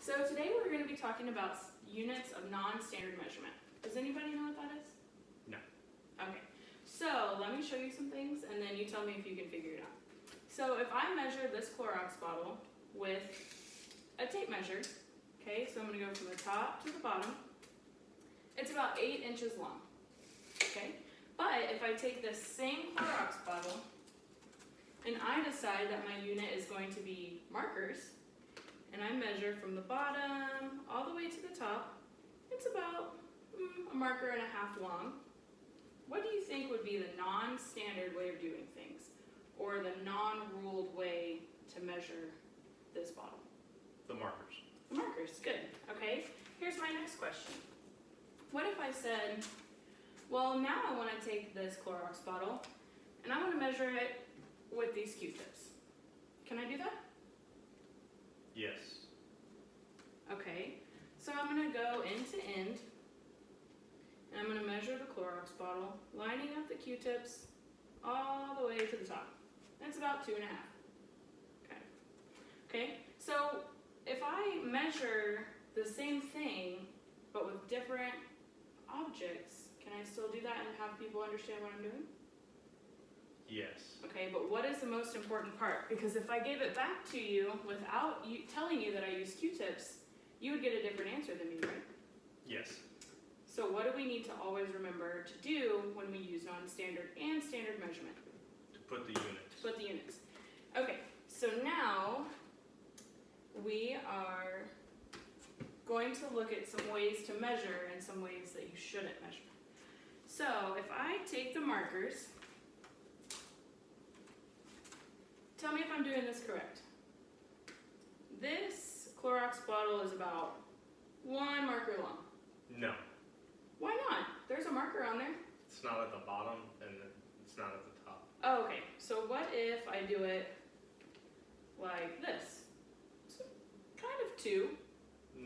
So today we're going to be talking about units of non-standard measurement. Does anybody know what that is? No. Okay, so let me show you some things and then you tell me if you can figure it out. So if I measure this Clorox bottle with a tape measure, okay, so I'm going to go from the top to the bottom, it's about 8 inches long, okay? But if I take this same Clorox bottle and I decide that my unit is going to be markers, and I measure from the bottom all the way to the top, it's about a marker and a half long. What do you think would be the non-standard way of doing things, or the non-ruled way to measure this bottle? The markers. The markers, good. Okay, here's my next question. What if I said, well, now I want to take this Clorox bottle and I want to measure it with these Q-tips. Can I do that? Yes. Okay, so I'm going to go end to end and I'm going to measure the Clorox bottle, lining up the Q-tips all the way to the top. That's about 2.5. Okay. Okay, so if I measure the same thing but with different objects, can I still do that and have people understand what I'm doing? Yes. Okay, but what is the most important part? Because if I gave it back to you without you telling you that I used Q-tips, you would get a different answer than me, right? Yes. So what do we need to always remember to do when we use non-standard and standard measurement? To put the units. To put the units. Okay, so now we are going to look at some ways to measure and some ways that you shouldn't measure. So if I take the markers, tell me if I'm doing this correct. This Clorox bottle is about 1 marker long. No. Why not? There's a marker on there. It's not at the bottom and it's not at the top. Oh, okay, so what if I do it like this? So kind of 2.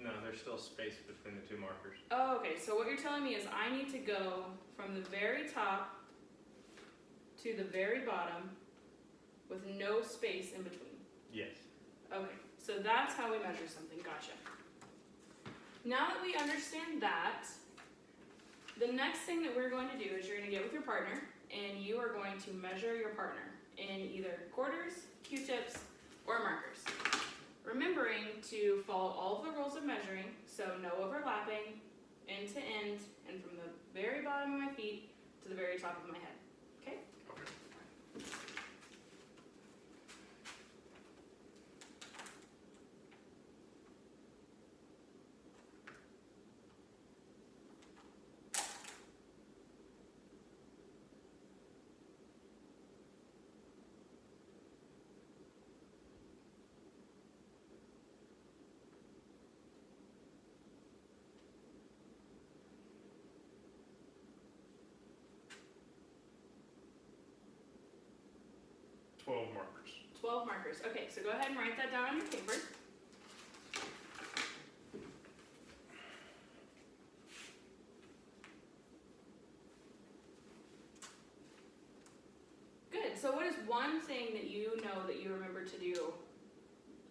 No, there's still space between the 2 markers. Oh, okay, so what you're telling me is I need to go from the very top to the very bottom with no space in between. Yes. Okay, so that's how we measure something, gotcha. Now that we understand that, the next thing that we're going to do is you're going to get with your partner and you are going to measure your partner in either quarters, Q-tips, or markers. Remembering to follow all of the rules of measuring, so no overlapping, end to end, and from the very bottom of my feet to the very top of my head. Okay? Okay. Twelve markers. 12 markers. Okay, so go ahead and write that down on your paper. Good. So what is one thing that you know that you remember to do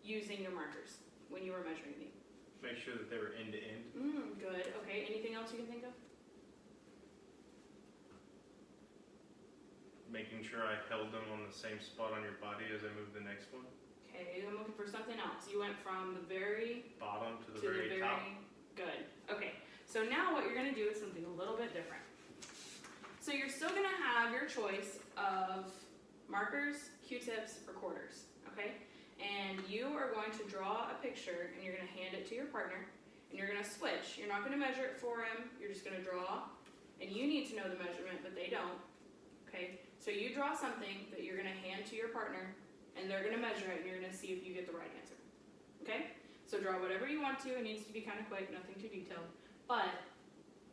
using your markers when you were measuring these? Make sure that they were end to end. Good. Okay, anything else you can think of? Making sure I held them on the same spot on your body as I moved the next one. Okay, I'm looking for something else. You went from the very Bottom to the very top. Good. Okay, so now what you're going to do is something a little bit different. So you're still going to have your choice of markers, Q-tips, or quarters, okay? And you are going to draw a picture and you're going to hand it to your partner and you're going to switch. You're not going to measure it for him, you're just going to draw, and you need to know the measurement, but they don't, okay? So you draw something that you're going to hand to your partner and they're going to measure it and you're going to see if you get the right answer, okay? So draw whatever you want to. It needs to be kind of quick, nothing too detailed. But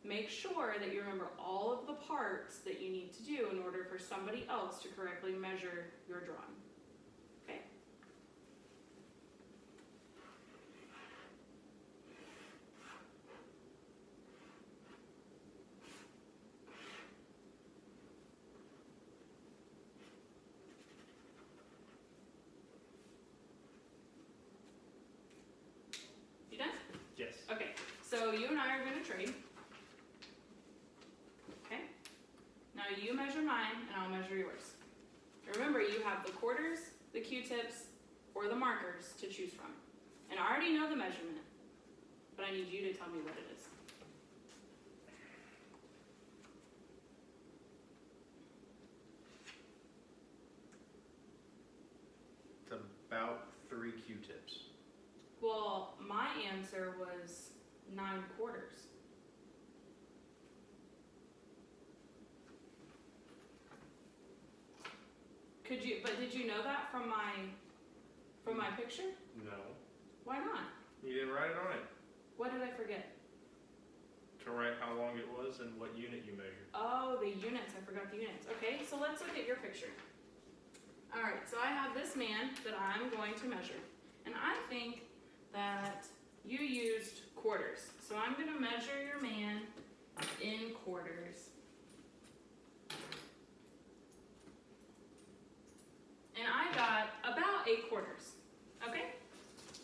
make sure that you remember all of the parts that you need to do in order for somebody else to correctly measure your drawing. Okay? You done? you and I are gonna trade. Okay? Now you measure mine and I'll measure yours. Remember, you have the quarters, the Q-tips, or the markers to choose from. And I already know the measurement, but I need you to tell me what it is. It's about 3 Q-tips. Well, my answer was 9/4. But did you know that from my picture? No. Why not? You didn't write it on it. What did I forget? To write how long it was and what unit you measured. Oh, the units. I forgot the units. Okay, so let's look at your picture. All right, so I have this man that I'm going to measure. And I think that you used quarters. So I'm going to measure your man in quarters. And I got about 8/4. Okay?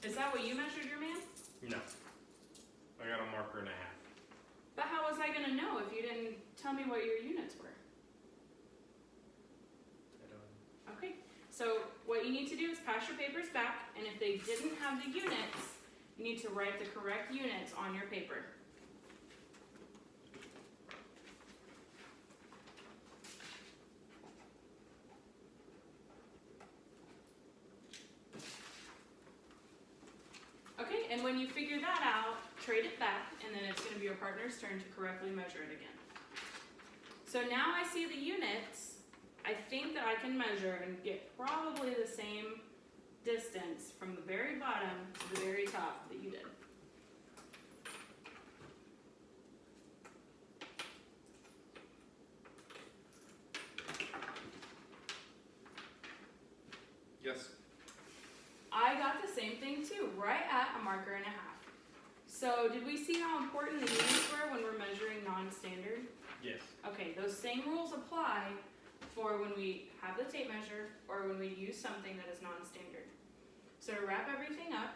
Is that what you measured your man? No. I got a marker and a half. But how was I going to know if you didn't tell me what your units were? I don't. Okay, so what you need to do is pass your papers back, and if they didn't have the units, you need to write the correct units on your paper. Okay, and when you figure that out, trade it back, and then it's going to be your partner's turn to correctly measure it again. So now I see the units. I think that I can measure and get probably the same distance from the very bottom to the very top that you did. Yes. I got the same thing too, right at a marker and a half. So did we see how important the units were when we're measuring non-standard? Yes. Okay, those same rules apply for when we have the tape measure or when we use something that is non-standard. So to wrap everything up,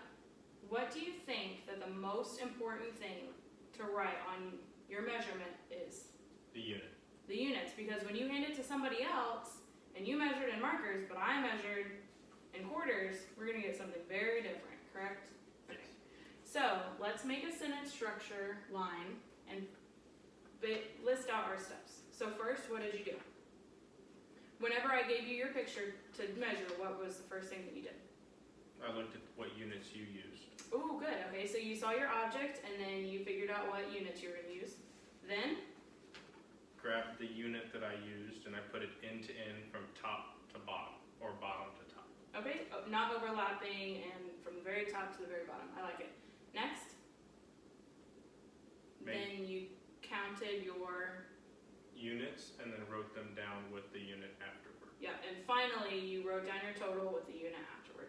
what do you think that the most important thing to write on your measurement is? The unit. The units, because when you hand it to somebody else and you measured in markers, but I measured in quarters, we're gonna get something very different, correct? Yes. So let's make a sentence structure line and list out our steps. So first, what did you do? Whenever I gave you your picture to measure, what was the first thing that you did? I looked at what units you used. Ooh, good. Okay, so you saw your object and then you figured out what units you were going to use. Then? Grabbed the unit that I used and I put it end to end from top to bottom, or bottom to top. Okay, not overlapping and from the very top to the very bottom. I like it. Next? Then you counted your units and then wrote them down with the unit afterward. yeah, and finally you wrote down your total with the unit afterward.